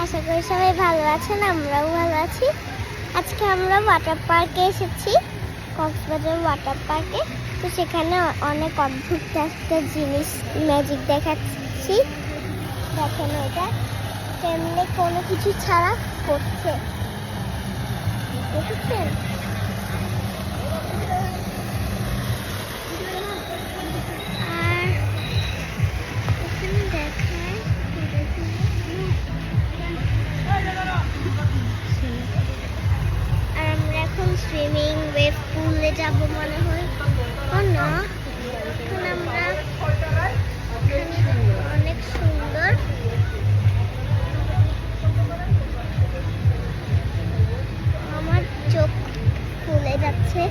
আশা করি সবাই ভালো আছেন, আমরাও ভালো আছি। আজকে আমরা ওয়াটার পার্কে এসেছি, কক্সবাজার ওয়াটার পার্কে। তো সেখানে অনেক অদ্ভুত একটা জিনিস ম্যাজিক দেখাচ্ছি। দেখেন এটা তেমনি কোনো কিছু ছাড়া করছে, দেখেছেন? আর এখানে দেখায় আর আমরা এখন সুইমিং ওয়েভ পুলে যাব মনে হয়। ও না, এখন আমরা অনেক সুন্দর। আমার চোখ ফুলে যাচ্ছে,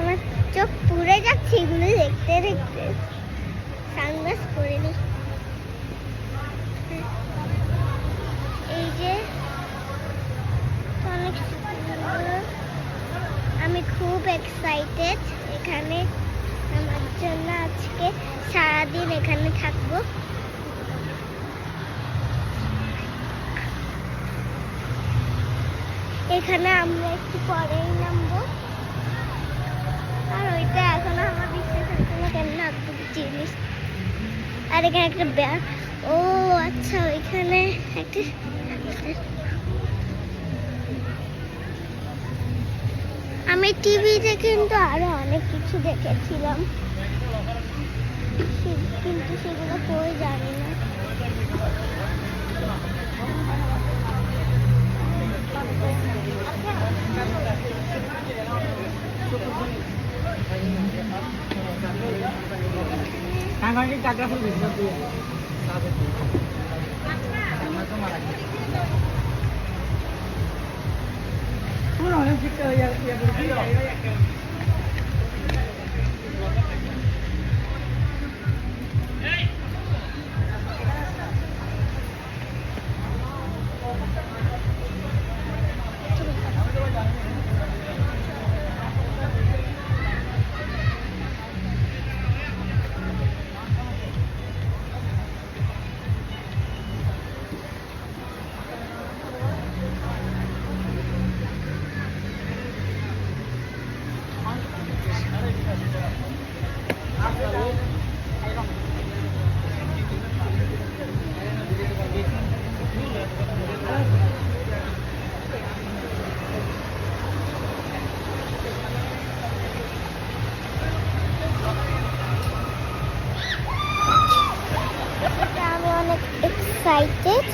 আমার চোখ পুড়ে যাচ্ছে এগুলো দেখতে দেখতে। সানগ্লাস পরে নি। এই যে অনেক সুন্দর, আমি খুব এক্সাইটেড। এখানে আমার জন্য আজকে সারাদিন এখানে থাকবো। এখানে আমরা একটু পরেই নামবো। আর ওইটা এখন আমার বিশ্বাস হচ্ছে না, কেমন অদ্ভুত জিনিস। আর এখানে একটা ব্যাগ, ও আচ্ছা ওইখানে একটা আমি টিভিতে কিন্তু আরো অনেক কিছু দেখেছিলাম, কিন্তু সেগুলো কই জানি না। আমি অনেক এক্সাইটেড।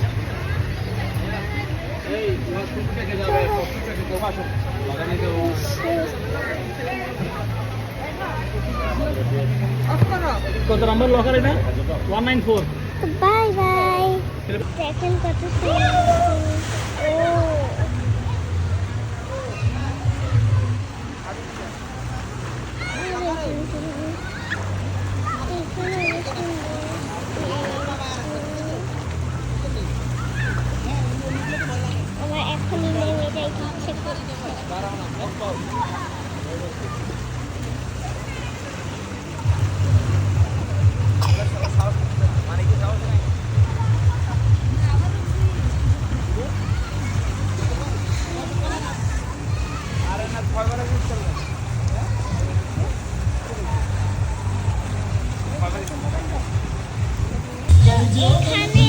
কত নম্বর লকার এটা? 194। Bye bye. দেখেন কত সুন্দর। ও আমার এখনই নেমে যাইতে ইচ্ছে করছে। যেখানে